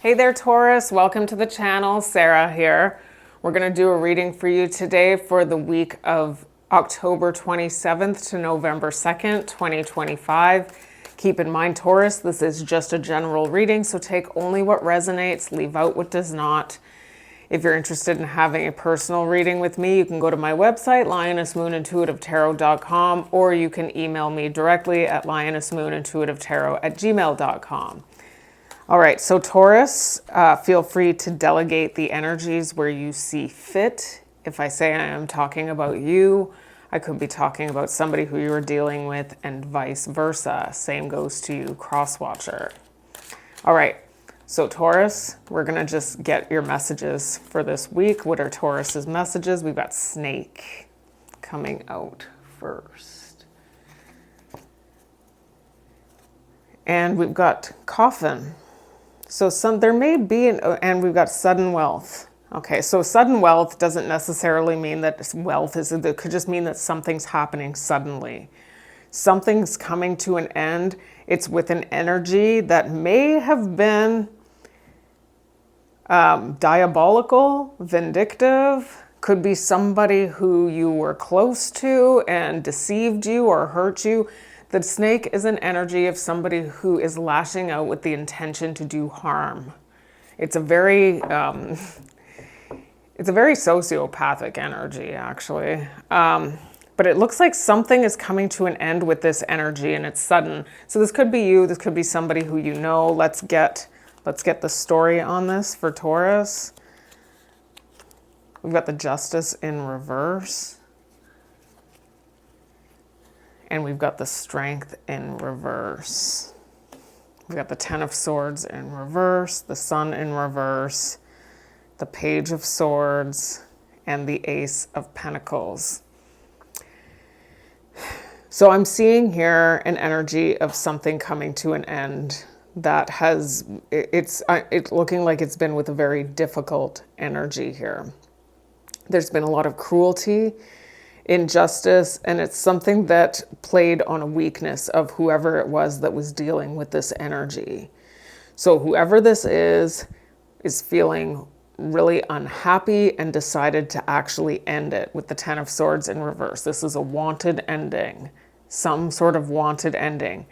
Hey there, Taurus. Welcome to the channel. Sarah here. We're going to do a reading for you today for the week of October 27th to November 2nd, 2025. Keep in mind, Taurus, this is just a general reading, so take only what resonates, leave out what does not. If you're interested in having a personal reading with me, you can go to my website, lionessmoonintuitivetarot.com, or you can email me directly at lionessmoonintuitivetarot@gmail.com. All right, so Taurus, feel free to delegate the energies where you see fit. If I say I am talking about you, I could be talking about somebody who you are dealing with, and vice versa. Same goes to you, cross-watcher. All right, so Taurus, we're going to just get your messages for this week. What are Taurus's messages? We've got snake coming out first. And we've got coffin. So there may be, and we've got sudden wealth. Okay, so sudden wealth doesn't necessarily mean that wealth is, it could just mean that something's happening suddenly. Something's coming to an end. It's with an energy that may have been diabolical, vindictive, could be somebody who you were close to and deceived you or hurt you. The snake is an energy of somebody who is lashing out with the intention to do harm. It's a very sociopathic energy, actually. But it looks like something is coming to an end with this energy, and it's sudden. So this could be you. This could be somebody who you know. Let's get the story on this for Taurus. We've got the Justice in reverse. And we've got the Strength in reverse. We've got the Ten of Swords in reverse, the Sun in reverse, the Page of Swords, and the Ace of Pentacles. So I'm seeing here an energy of something coming to an end that it's looking like it's been with a very difficult energy here. There's been a lot of cruelty, injustice, and it's something that played on a weakness of whoever it was that was dealing with this energy. So whoever this is feeling really unhappy and decided to actually end it with the Ten of Swords in reverse. This is a wanted ending, some sort of wanted ending.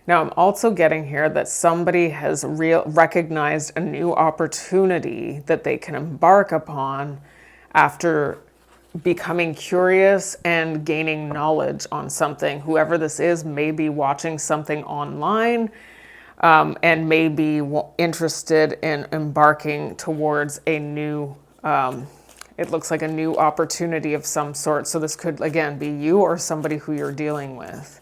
Now I'm also getting here that somebody has recognized a new opportunity that they can embark upon after becoming curious and gaining knowledge on something. Whoever this is may be watching something online and may be interested in embarking towards a new, it looks like a new opportunity of some sort. So this could, again, be you or somebody who you're dealing with.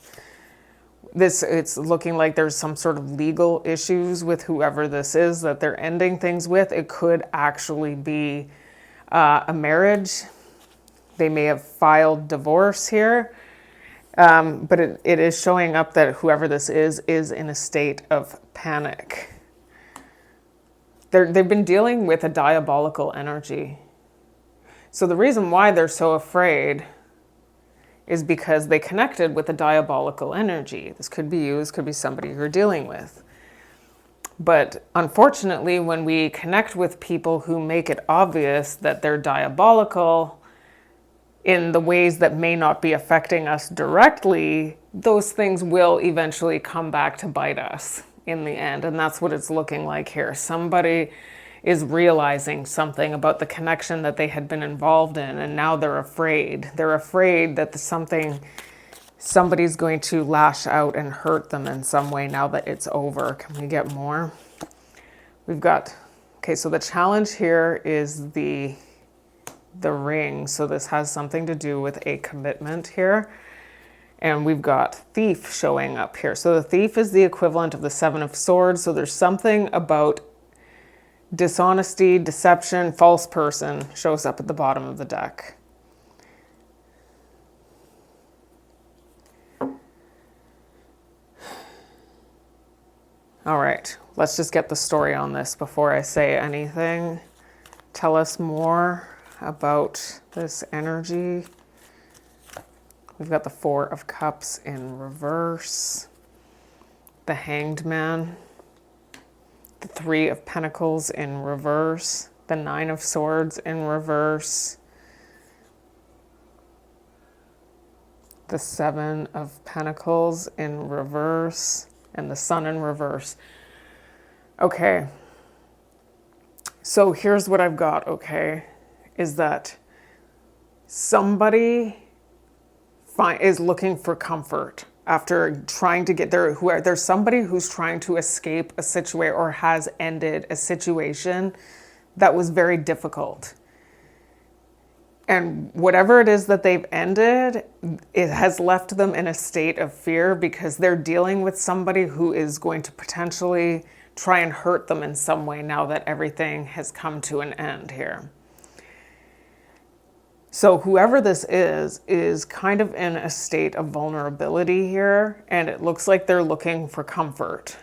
It's looking like there's some sort of legal issues with whoever this is that they're ending things with. It could actually be a marriage. They may have filed divorce here, but it is showing up that whoever this is in a state of panic. They've been dealing with a diabolical energy. So the reason why they're so afraid is because they connected with a diabolical energy. This could be you, this could be somebody you're dealing with. But unfortunately, when we connect with people who make it obvious that they're diabolical, in the ways that may not be affecting us directly, those things will eventually come back to bite us in the end. And that's what it's looking like here. Somebody is realizing something about the connection that they had been involved in, and now they're afraid. They're afraid that somebody's going to lash out and hurt them in some way now that it's over. Can we get more? We've got, okay, so the challenge here is the ring. So this has something to do with a commitment here. And we've got Thief showing up here. So the Thief is the equivalent of the Seven of Swords. So there's something about dishonesty, deception, false person shows up at the bottom of the deck. All right, let's just get the story on this before I say anything. Tell us more about this energy. We've got the Four of Cups in reverse, the Hanged Man, the Three of Pentacles in reverse, the Nine of Swords in reverse, the Seven of Pentacles in reverse, and the Sun in reverse. Okay. So here's what I've got, okay, is that somebody is looking for comfort after trying to get there. There's somebody who's trying to escape a situation or has ended a situation that was very difficult. And whatever it is that they've ended, it has left them in a state of fear because they're dealing with somebody who is going to potentially try and hurt them in some way now that everything has come to an end here. So whoever this is kind of in a state of vulnerability here, and it looks like they're looking for comfort.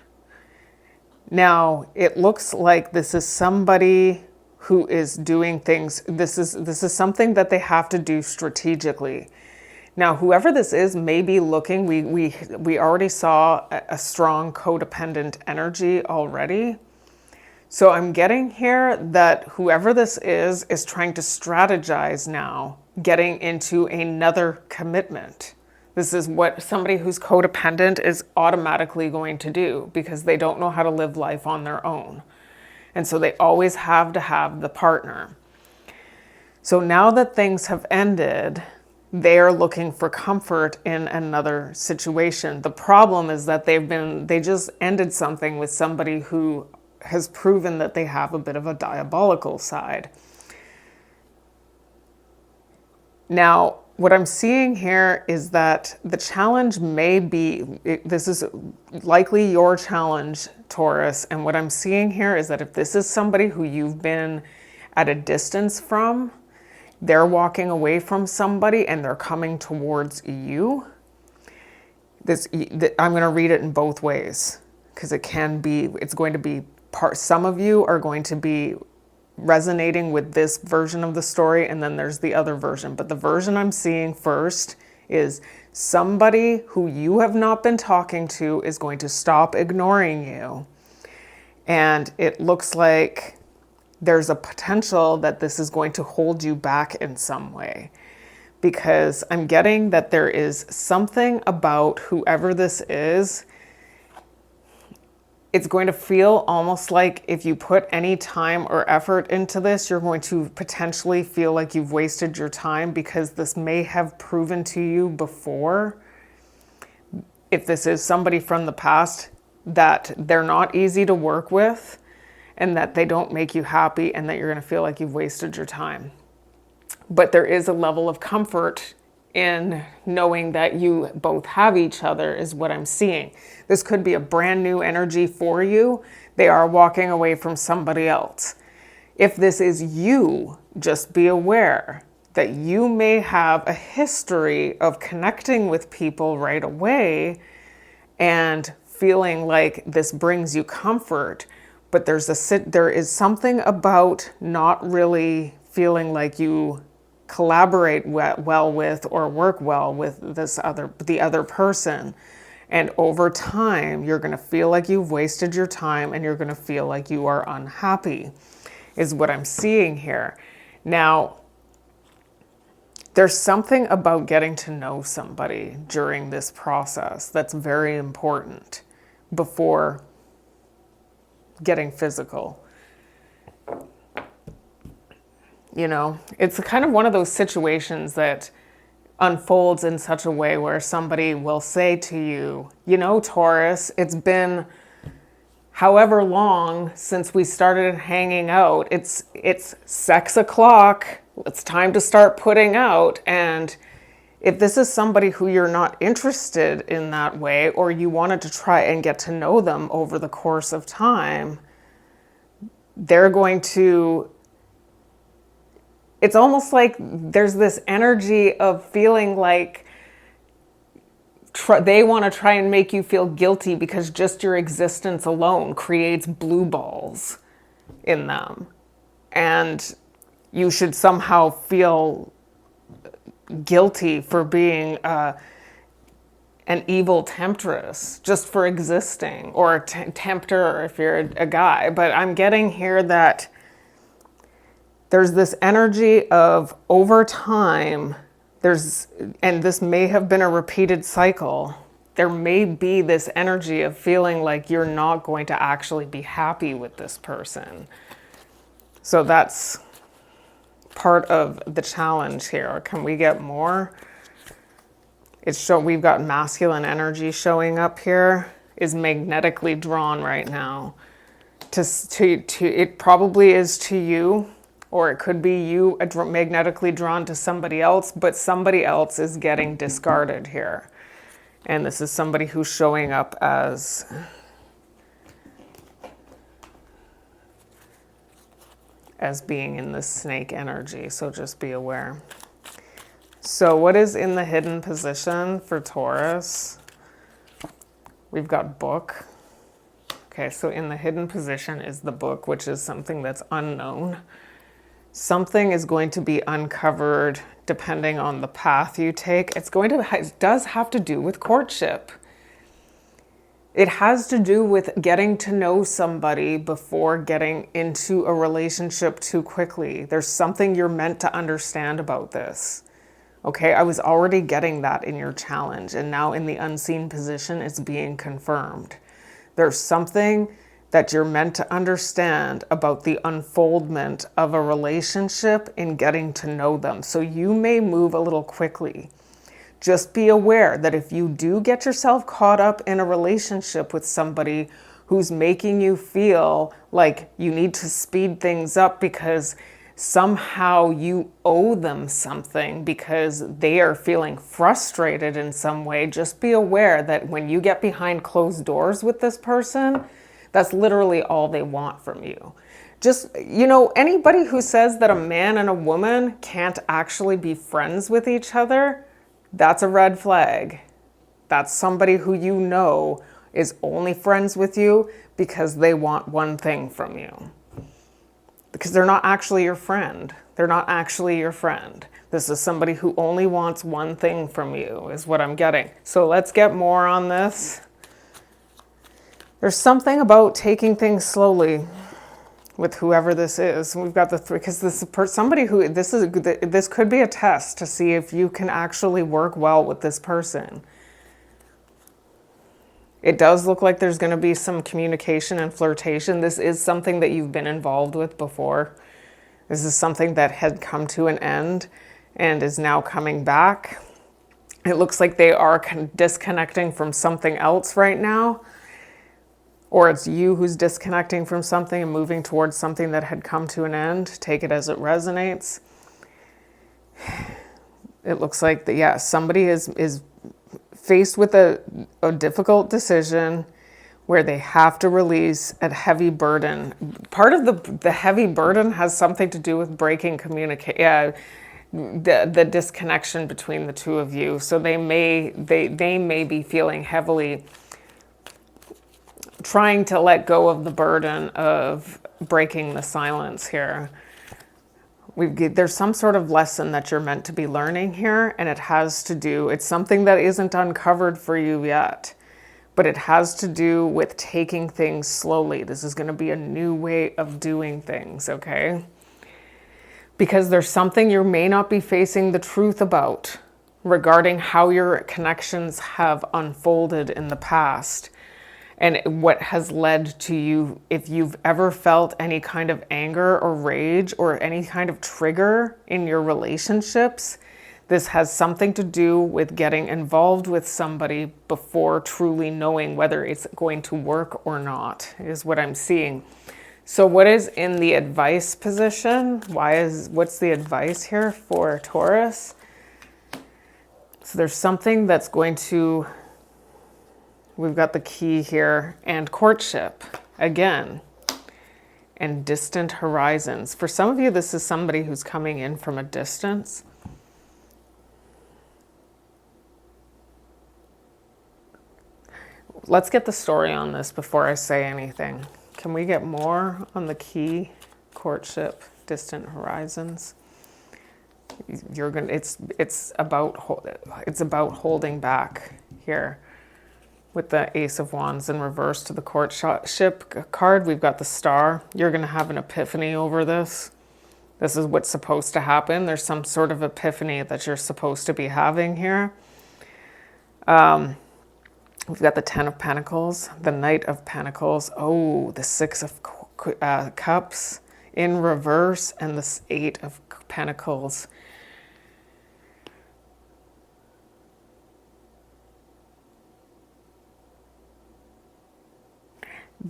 Now, it looks like this is somebody who is doing things, this is something that they have to do strategically. Now, whoever this is may be looking, we already saw a strong codependent energy already. So I'm getting here that whoever this is trying to strategize now, getting into another commitment. This is what somebody who's codependent is automatically going to do because they don't know how to live life on their own. And so they always have to have the partner. So now that things have ended, they are looking for comfort in another situation. The problem is that they just ended something with somebody who has proven that they have a bit of a diabolical side. Now, what I'm seeing here is that the challenge may be, this is likely your challenge, Taurus, and what I'm seeing here is that if this is somebody who you've been at a distance from, they're walking away from somebody and they're coming towards you. I'm going to read it in both ways because it's going to be some of you are going to be resonating with this version of the story, and then there's the other version. But the version I'm seeing first is somebody who you have not been talking to is going to stop ignoring you. And it looks like there's a potential that this is going to hold you back in some way. Because I'm getting that there is something about whoever this is. It's going to feel almost like if you put any time or effort into this, you're going to potentially feel like you've wasted your time because this may have proven to you before, if this is somebody from the past, that they're not easy to work with and that they don't make you happy and that you're going to feel like you've wasted your time. But there is a level of comfort in knowing that you both have each other is what I'm seeing. This could be a brand new energy for you. They are walking away from somebody else. If this is you, just be aware that you may have a history of connecting with people right away and feeling like this brings you comfort, but there is something about not really feeling like you collaborate well with or work well with the other person. And over time, you're going to feel like you've wasted your time and you're going to feel like you are unhappy, is what I'm seeing here. Now, there's something about getting to know somebody during this process that's very important before getting physical. You know, it's kind of one of those situations that unfolds in such a way where somebody will say to you, you know, Taurus, it's been however long since we started hanging out. It's 6 o'clock. It's time to start putting out. And if this is somebody who you're not interested in that way, or you wanted to try and get to know them over the course of time, they're going to, it's almost like there's this energy of feeling like they want to try and make you feel guilty because just your existence alone creates blue balls in them. And you should somehow feel guilty for being an evil temptress just for existing, or a tempter if you're a guy. But I'm getting here that there's this energy of over time, and this may have been a repeated cycle, there may be this energy of feeling like you're not going to actually be happy with this person. So that's part of the challenge here. Can we get more? We've got masculine energy showing up here, is magnetically drawn right now. It probably is to you, or it could be you magnetically drawn to somebody else, but somebody else is getting discarded here. And this is somebody who's showing up as being in this snake energy, so just be aware. So what is in the hidden position for Taurus? We've got book. Okay, so in the hidden position is the book, which is something that's unknown. Something is going to be uncovered depending on the path you take. It does have to do with courtship. It has to do with getting to know somebody before getting into a relationship too quickly. There's something you're meant to understand about this. Okay, I was already getting that in your challenge, and now in the unseen position, it's being confirmed. There's something that you're meant to understand about the unfoldment of a relationship in getting to know them. So you may move a little quickly. Just be aware that if you do get yourself caught up in a relationship with somebody who's making you feel like you need to speed things up because somehow you owe them something because they are feeling frustrated in some way, just be aware that when you get behind closed doors with this person, that's literally all they want from you. Just, anybody who says that a man and a woman can't actually be friends with each other, that's a red flag. That's somebody who is only friends with you because they want one thing from you. Because they're not actually your friend. They're not actually your friend. This is somebody who only wants one thing from you, is what I'm getting. So let's get more on this. There's something about taking things slowly with whoever this is. We've got the three, because this is somebody who, this could be a test to see if you can actually work well with this person. It does look like there's going to be some communication and flirtation. This is something that you've been involved with before. This is something that had come to an end and is now coming back. It looks like they are disconnecting from something else right now. Or it's you who's disconnecting from something and moving towards something that had come to an end. Take it as it resonates. It looks like that, somebody is faced with a difficult decision where they have to release a heavy burden. Part of the heavy burden has something to do with breaking communication, the disconnection between the two of you. So they may be feeling heavily trying to let go of the burden of breaking the silence here. There's some sort of lesson that you're meant to be learning here, and it's something that isn't uncovered for you yet, but it has to do with taking things slowly. This is going to be a new way of doing things, okay? Because there's something you may not be facing the truth about regarding how your connections have unfolded in the past. And what has led to you, if you've ever felt any kind of anger or rage or any kind of trigger in your relationships, this has something to do with getting involved with somebody before truly knowing whether it's going to work or not, is what I'm seeing. So what is in the advice position? What's the advice here for Taurus? So there's something that's going to... We've got the key here, and courtship, again, and distant horizons. For some of you, this is somebody who's coming in from a distance. Let's get the story on this before I say anything. Can we get more on the key? Courtship, distant horizons. It's about holding back here with the Ace of Wands in reverse to the courtship card. We've got the Star. You're going to have an epiphany over this. This is what's supposed to happen. There's some sort of epiphany that you're supposed to be having here. We've got the Ten of Pentacles, the Knight of Pentacles. Oh, the Six of Cups in reverse, and the Eight of Pentacles.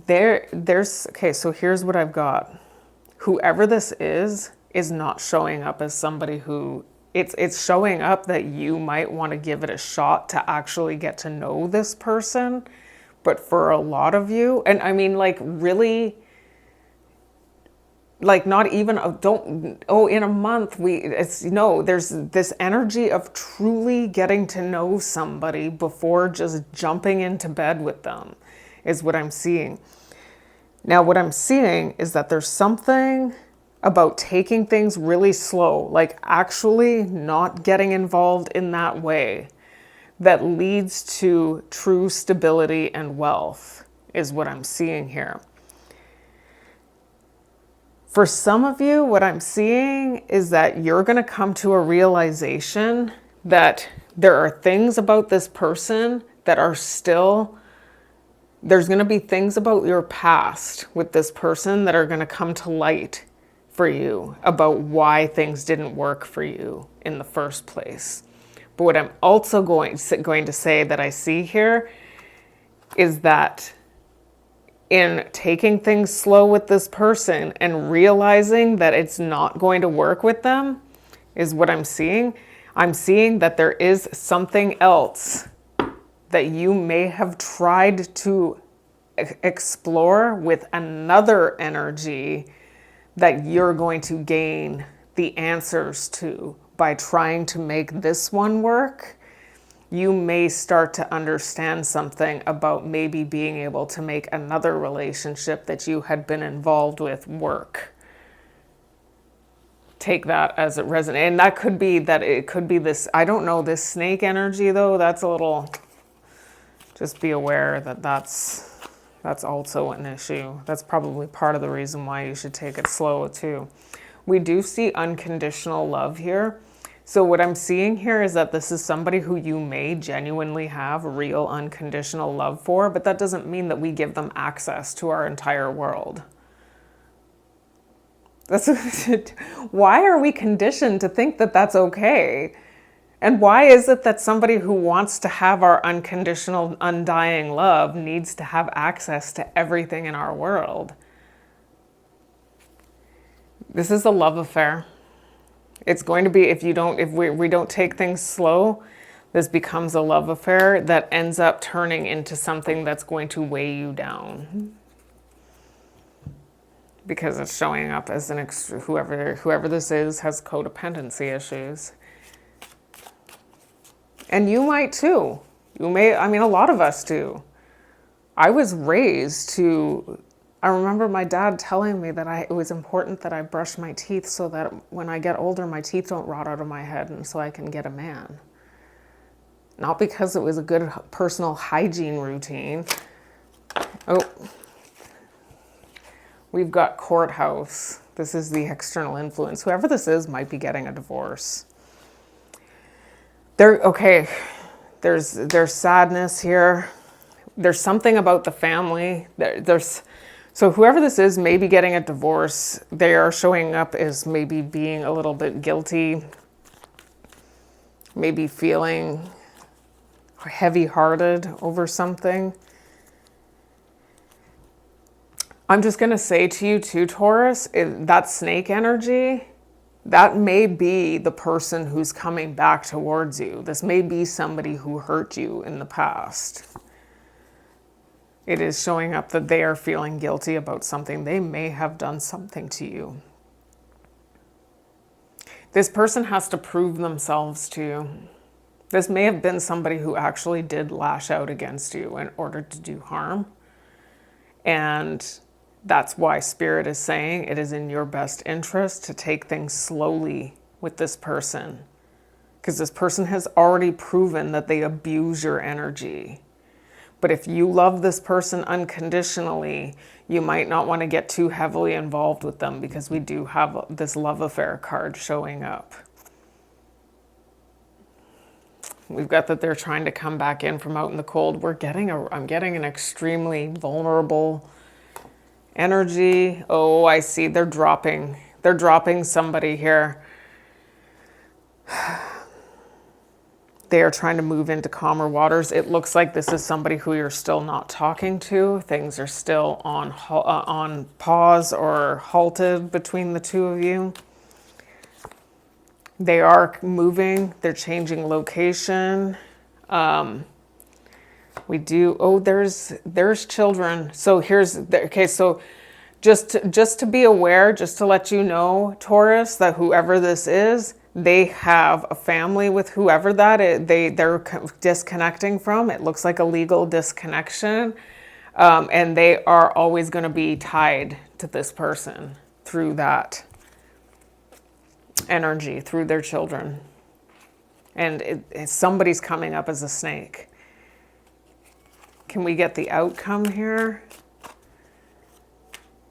Okay, so here's what I've got. Whoever this is not showing up as somebody who, it's showing up that you might want to give it a shot to actually get to know this person. But for a lot of you, and I mean, like, really, like, not even, in a month, there's this energy of truly getting to know somebody before just jumping into bed with them, is what I'm seeing. Now, what I'm seeing is that there's something about taking things really slow, like actually not getting involved in that way, that leads to true stability and wealth, is what I'm seeing here. For some of you, what I'm seeing is that you're going to come to a realization that there are things about this person that are still, there's going to be things about your past with this person that are going to come to light for you about why things didn't work for you in the first place. But what I'm also going to say that I see here is that in taking things slow with this person and realizing that it's not going to work with them is what I'm seeing. I'm seeing that there is something else that you may have tried to explore with another energy that you're going to gain the answers to by trying to make this one work. You may start to understand something about maybe being able to make another relationship that you had been involved with work. Take that as it resonates. And that could be that it could be this, I don't know, this snake energy though, that's a little, just be aware that that's also an issue. That's probably part of the reason why you should take it slow too. We do see unconditional love here. So what I'm seeing here is that this is somebody who you may genuinely have real unconditional love for, but that doesn't mean that we give them access to our entire world. Why are we conditioned to think that that's okay? And why is it that somebody who wants to have our unconditional, undying love needs to have access to everything in our world? This is a love affair. It's going to be, if we don't take things slow, this becomes a love affair that ends up turning into something that's going to weigh you down. Because it's showing up as whoever this is has codependency issues. And you might too. A lot of us do. I was raised to, I remember my dad telling me that it was important that I brush my teeth so that when I get older, my teeth don't rot out of my head and so I can get a man. Not because it was a good personal hygiene routine. Oh, we've got courthouse. This is the external influence. Whoever this is might be getting a divorce. There's sadness here. There's something about the family. So whoever this is may be getting a divorce. They are showing up as maybe being a little bit guilty, maybe feeling heavy-hearted over something. I'm just going to say to you too, Taurus, that snake energy, that may be the person who's coming back towards you. This may be somebody who hurt you in the past. It is showing up that they are feeling guilty about something. They may have done something to you. This person has to prove themselves to you. This may have been somebody who actually did lash out against you in order to do harm. And that's why Spirit is saying it is in your best interest to take things slowly with this person. because this person has already proven that they abuse your energy. But if you love this person unconditionally, you might not want to get too heavily involved with them, because we do have this love affair card showing up. We've got that they're trying to come back in from out in the cold. I'm getting an extremely vulnerable energy. Oh, I see. They're dropping somebody here. They are trying to move into calmer waters. It looks like this is somebody who you're still not talking to. Things are still on pause or halted between the two of you. They are moving. They're changing location. There's children. So so just to be aware, just to let you know, Taurus, that whoever this is, they have a family with whoever that is, they're disconnecting from. It looks like a legal disconnection. And they are always going to be tied to this person through that energy, through their children. And somebody's coming up as a snake. Can we get the outcome here?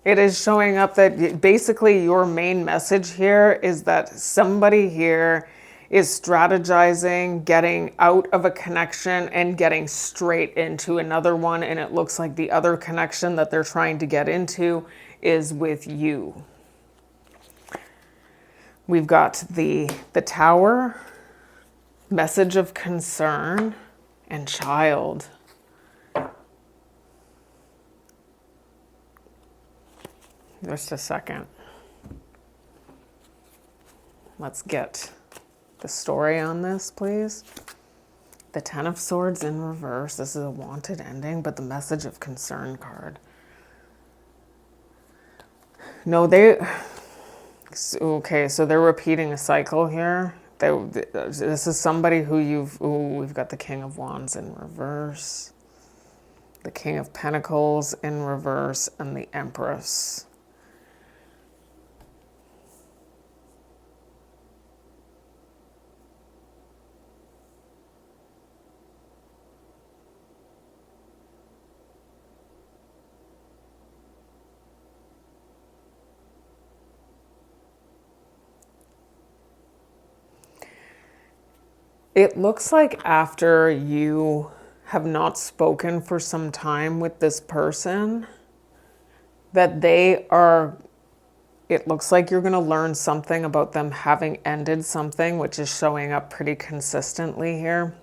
It is showing up that basically your main message here is that somebody here is strategizing, getting out of a connection and getting straight into another one. And it looks like the other connection that they're trying to get into is with you. We've got the Tower, message of concern, and child. Just a second. Let's get the story on this, please. The Ten of Swords in reverse. This is a wanted ending, but the message of concern card. No, okay, so they're repeating a cycle here. This is somebody who we've got the King of Wands in reverse, the King of Pentacles in reverse, and the Empress. It looks like after you have not spoken for some time with this person, that it looks like you're going to learn something about them having ended something, which is showing up pretty consistently here.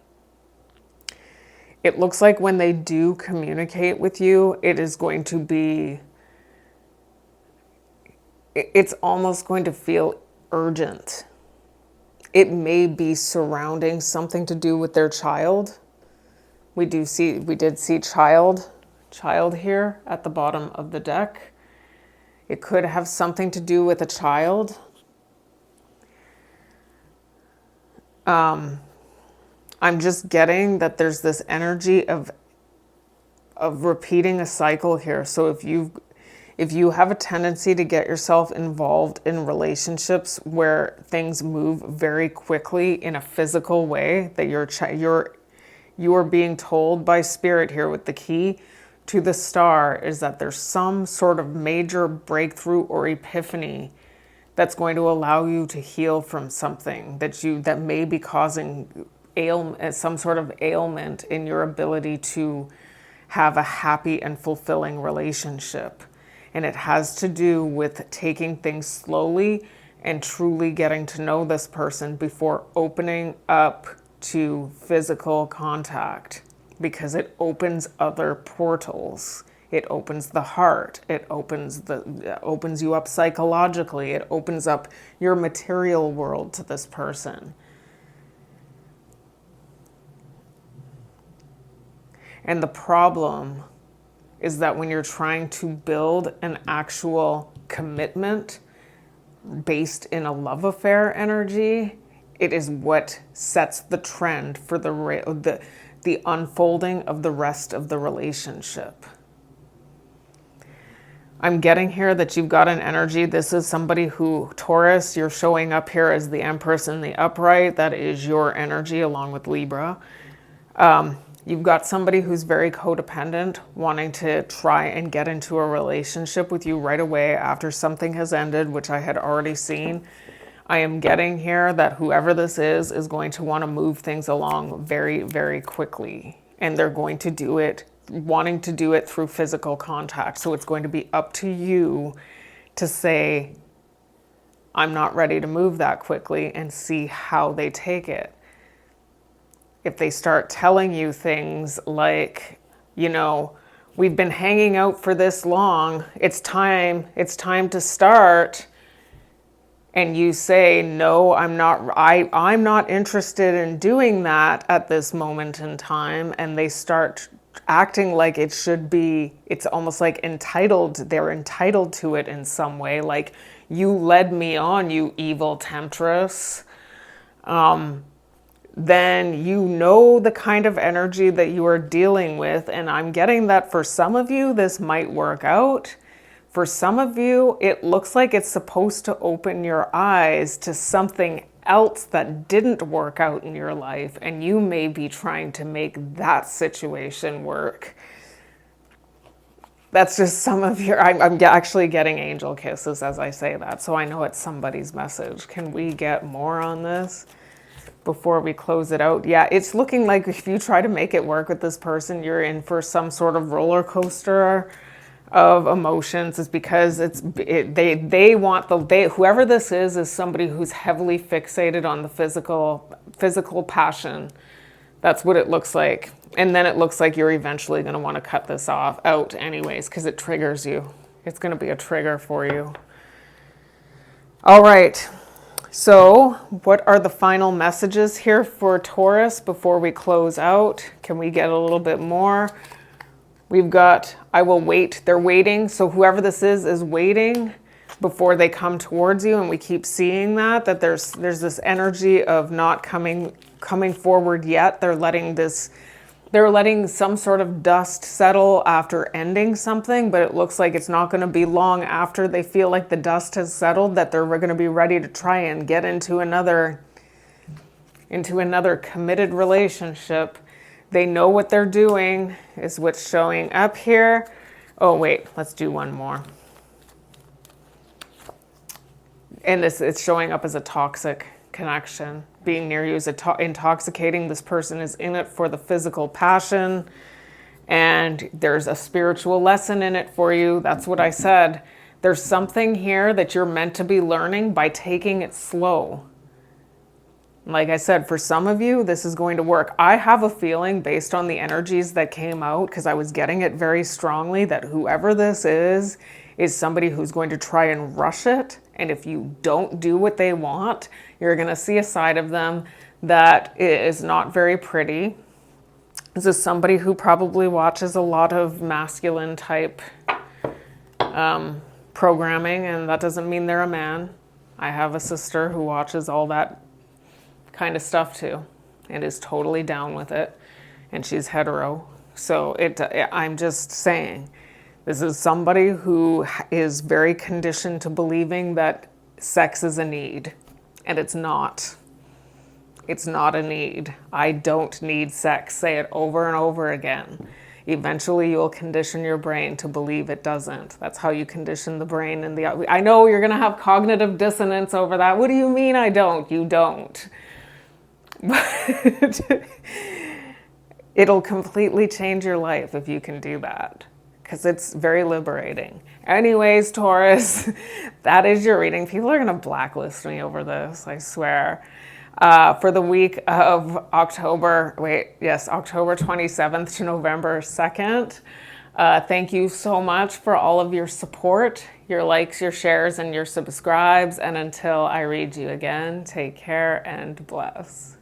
It looks like when they do communicate with you, it's almost going to feel urgent. It may be surrounding something to do with their child. We did see child here at the bottom of the deck. It could have something to do with a child. I'm just getting that there's this energy of repeating a cycle here. So if you have a tendency to get yourself involved in relationships where things move very quickly in a physical way, that you are being told by Spirit here with the key to the star is that there's some sort of major breakthrough or epiphany that's going to allow you to heal from something that may be causing some sort of ailment in your ability to have a happy and fulfilling relationship. And it has to do with taking things slowly and truly getting to know this person before opening up to physical contact, because it opens other portals. It opens the heart. It opens you up psychologically. It opens up your material world to this person. And the problem is that when you're trying to build an actual commitment based in a love affair energy, it is what sets the trend for the unfolding of the rest of the relationship. I'm getting here that you've got an energy. This is somebody who, Taurus, you're showing up here as the Empress in the upright. That is your energy along with Libra. You've got somebody who's very codependent, wanting to try and get into a relationship with you right away after something has ended, which I had already seen. I am getting here that whoever this is going to want to move things along very, very quickly. And they're going to do it, wanting to do it through physical contact. So it's going to be up to you to say, I'm not ready to move that quickly, and see how they take it. If they start telling you things like, you know, we've been hanging out for this long, it's time to start. And you say, no, I'm not interested in doing that at this moment in time. And they start acting like it should be, it's almost like entitled, they're entitled to it in some way. Like, you led me on, you evil temptress. Then you know the kind of energy that you are dealing with. And I'm getting that for some of you, this might work out. For some of you, it looks like it's supposed to open your eyes to something else that didn't work out in your life, and you may be trying to make that situation work. That's just some of your, I'm actually getting angel kisses as I say that, so I know it's somebody's message. Can we get more on this before we close it out? Yeah, it's looking like if you try to make it work with this person, you're in for some sort of roller coaster of emotions. Is because they want whoever this is somebody who's heavily fixated on the physical passion. That's what it looks like. And then it looks like you're eventually going to want to cut this out anyways, because it triggers you. It's going to be a trigger for you. All right. So what are the final messages here for Taurus before we close out? Can we get a little bit more? We've got, I will wait. They're waiting. So whoever this is waiting before they come towards you. And we keep seeing that there's this energy of not coming forward yet. They're letting some sort of dust settle after ending something, but it looks like it's not going to be long after they feel like the dust has settled that they're going to be ready to try and get into another committed relationship. They know what they're doing, is what's showing up here. Oh, wait, let's do one more. And it's showing up as a toxic connection. Being near you is intoxicating. This person is in it for the physical passion, and there's a spiritual lesson in it for you. That's what I said. There's something here that you're meant to be learning by taking it slow. Like I said, for some of you, this is going to work. I have a feeling based on the energies that came out, because I was getting it very strongly, that whoever this is somebody who's going to try and rush it. And if you don't do what they want, you're going to see a side of them that is not very pretty. This is somebody who probably watches a lot of masculine type programming, and that doesn't mean they're a man. I have a sister who watches all that kind of stuff too, and is totally down with it, and she's hetero. So I'm just saying, this is somebody who is very conditioned to believing that sex is a need, and it's not. It's not a need. I don't need sex. Say it over and over again. Eventually you'll condition your brain to believe it doesn't. That's how you condition the brain. I know you're going to have cognitive dissonance over that. What do you mean I don't? You don't. But it'll completely change your life if you can do that, because it's very liberating. Anyways, Taurus, that is your reading. People are going to blacklist me over this, I swear. For the week of October 27th to November 2nd. Thank you so much for all of your support, your likes, your shares, and your subscribes. And until I read you again, take care and bless.